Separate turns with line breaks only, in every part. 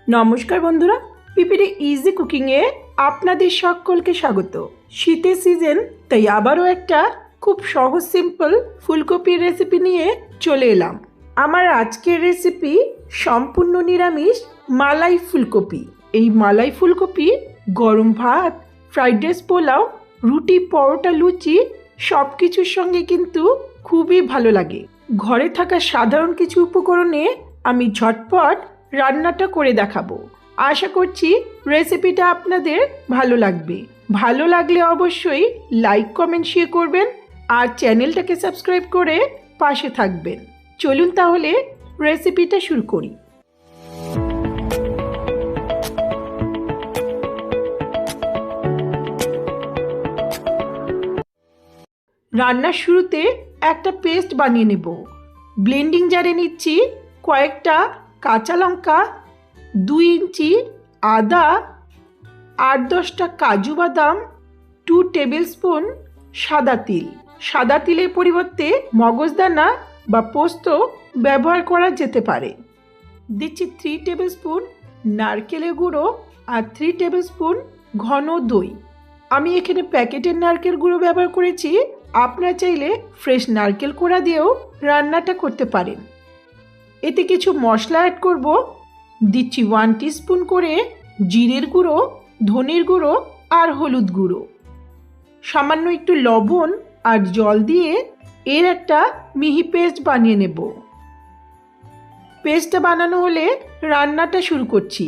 নমস্কার বন্ধুরা, PPD easy কুকিংয়ে আপনাদের সকলকে স্বাগত। শীতের সিজন, তাই আবারও একটা খুব সহজ সিম্পল ফুলকপির রেসিপি নিয়ে চলে এলাম। আমার আজকের রেসিপি সম্পূর্ণ নিরামিষ মালাই ফুলকপি। এই মালাই ফুলকপি গরম ভাত, ফ্রাইড রাইস, পোলাও, রুটি, পরোটা, লুচি সব কিছুর সঙ্গে কিন্তু খুবই ভালো লাগে। ঘরে থাকা সাধারণ কিছু উপকরণে আমি ঝটপট রান্নাটা করে দেখাবো। আশা করছি রেসিপিটা আপনাদের ভালো লাগবে। ভালো লাগলে অবশ্যই লাইক, কমেন্ট, শেয়ার করবেন আর চ্যানেলটাকে সাবস্ক্রাইব করে পাশে থাকবেন। চলুন তাহলে রেসিপিটা শুরু করি। রান্নার শুরুতে একটা পেস্ট বানিয়ে নেব। ব্লেন্ডিং জারে নিচ্ছি কয়েকটা কাঁচা লঙ্কা, 2 ইঞ্চি আদা, 8-10টা কাজু বাদাম, 2 টেবিল স্পুন সাদা তিল। সাদা তিলের পরিবর্তে মগজদানা বা পোস্ত ব্যবহার করা যেতে পারে। দিচ্ছি 3 টেবিল স্পুন নারকেলের গুঁড়ো আর 3 টেবিল স্পুন ঘন দই। আমি এখানে প্যাকেটের নারকেল গুঁড়ো ব্যবহার করেছি, আপনারা চাইলে ফ্রেশ নারকেল কোড়া দিয়েও রান্নাটা করতে পারেন। এতে কিছু মশলা অ্যাড করব। দিচ্ছি 1 টিস্পুন করে জিরের গুঁড়ো, ধনের গুঁড়ো আর হলুদ গুঁড়ো। সামান্য একটু লবণ আর জল দিয়ে এর একটা মিহি পেস্ট বানিয়ে নেব। পেস্টটা বানানো হলে রান্নাটা শুরু করছি।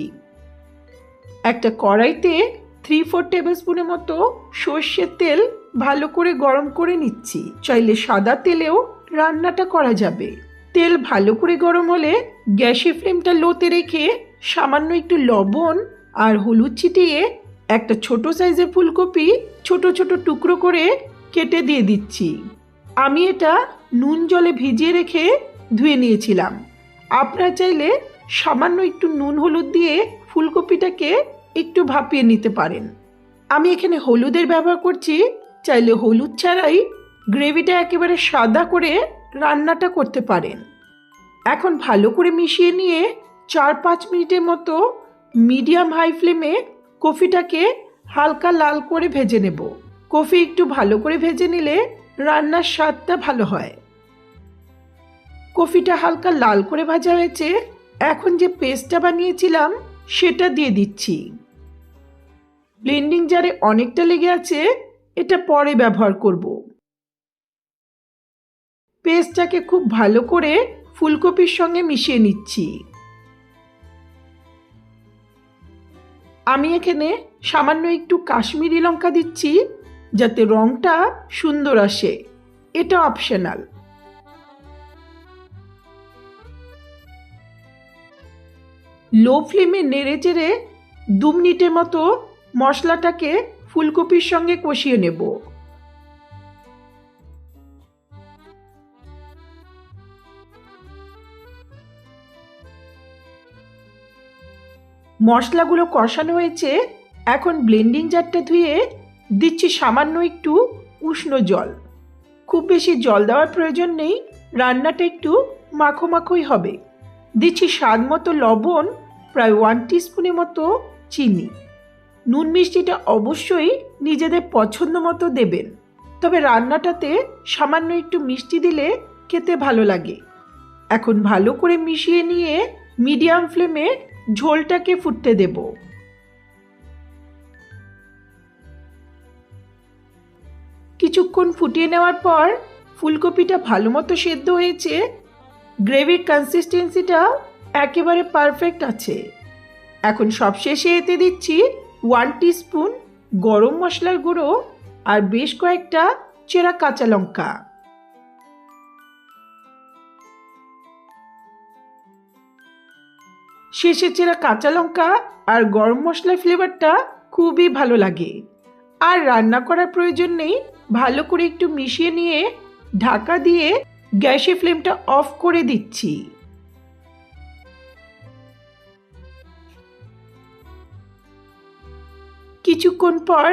একটা কড়াইতে 3-4 টেবিল স্পুনের মতো সর্ষের তেল ভালো করে গরম করে নিচ্ছি। চাইলে সাদা তেলেও রান্নাটা করা যাবে। তেল ভালো করে গরম হলে গ্যাসের ফ্লেমটা লোতে রেখে সামান্য একটু লবণ আর হলুদ ছিটিয়ে একটা ছোট সাইজের ফুলকপি ছোট ছোট টুকরো করে কেটে দিয়ে দিচ্ছি। আমি এটা নুন জলে ভিজিয়ে রেখে ধুয়ে নিয়েছিলাম। আপনারা চাইলে সামান্য একটু নুন হলুদ দিয়ে ফুলকপিটাকে একটু ভাপিয়ে নিতে পারেন। আমি এখানে হলুদের ব্যবহার করছি, চাইলে হলুদ ছাড়াই গ্রেভিটা একেবারে সাদা করে রান্নাটা করতে পারেন। এখন ভালো করে মিশিয়ে নিয়ে 4-5 মিনিটের মতো মিডিয়াম হাই ফ্লেমে কফিটাকে হালকা লাল করে ভেজে নেব। কফি একটু ভালো করে ভেজে নিলে রান্নার স্বাদটা ভালো হয়। কফিটা হালকা লাল করে ভাজা হয়েছে। এখন যে পেস্টটা বানিয়েছিলাম সেটা দিয়ে দিচ্ছি। ব্লেন্ডিং জারে অনেকটা লেগে আছে, এটা পরে ব্যবহার করব। পেস্টটাকে খুব ভালো করে ফুলকপির সঙ্গে মিশিয়ে নিচ্ছি। আমি এখানে সামান্য একটু কাশ্মীরি লঙ্কা দিচ্ছি যাতে রংটা সুন্দর আসে, এটা অপশনাল। লো ফ্লেমে নেড়ে চেড়ে 2 মিনিটের মতো মশলাটাকে ফুলকপির সঙ্গে কষিয়ে নেব। মশলাগুলো কষানো হয়েছে। এখন ব্লেন্ডিং জারটা ধুয়ে দিচ্ছি সামান্য একটু উষ্ণ জল। খুব বেশি জল দেওয়ার প্রয়োজন নেই, রান্নাটা একটু মাখো মাখোই হবে। দিচ্ছি স্বাদ মতো লবণ, প্রায় 1 টিস্পুনের মতো চিনি। নুন মিষ্টিটা অবশ্যই নিজেদের পছন্দ মতো দেবেন, তবে রান্নাটাতে সামান্য একটু মিষ্টি দিলে খেতে ভালো লাগে। এখন ভালো করে মিশিয়ে নিয়ে মিডিয়াম ফ্লেমে ঝোলটাকে ফুটতে দেব। কিছুক্ষণ ফুটিয়ে নেওয়ার পর ফুলকপিটা ভালো মতো সেদ্ধ হয়েছে। গ্রেভির কনসিস্টেন্সিটা একেবারে পারফেক্ট আছে। এখন সবশেষে এতে দিচ্ছি 1 টিস্পুন গরম মশলার গুঁড়ো আর বেশ কয়েকটা চেরা কাঁচা লঙ্কা। শেষে চেরা কাঁচা লঙ্কা আর গরম মশলার ফ্লেভারটা খুবই ভালো লাগে। আর রান্না করার প্রয়োজন নেই, ভালো করে একটু মিশিয়ে নিয়ে ঢাকা দিয়ে গ্যাসের ফ্লেমটা অফ করে দিচ্ছি। কিছুক্ষণ পর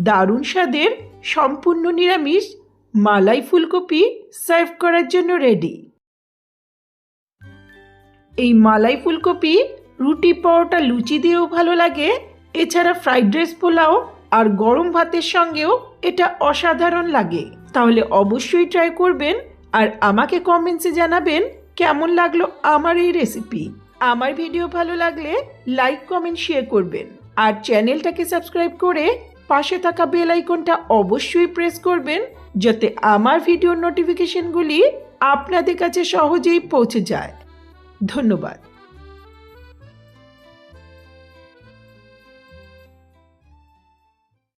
দারুণ স্বাদের সম্পূর্ণ নিরামিষ মালাই ফুলকপি সার্ভ করার জন্য রেডি। এই মালাই ফুলকপি রুটি পরোটা লুচি দিয়েও ভালো লাগে। এছাড়া ফ্রাইড রাইস পোলাও আর গরম ভাতের সঙ্গেও এটা অসাধারণ লাগে। তাহলে অবশ্যই ট্রাই করবেন আর আমাকে কমেন্টসে জানাবেন কেমন লাগলো আমার এই রেসিপি। আমার ভিডিও ভালো লাগলে লাইক কমেন্ট শেয়ার করবেন আর চ্যানেলটাকে সাবস্ক্রাইব করে পাশে থাকা বেল আইকনটা অবশ্যই প্রেস করবেন, যাতে আমার ভিডিওর নোটিফিকেশনগুলি আপনাদের কাছে সহজেই পৌঁছে যায়। ধন্যবাদ।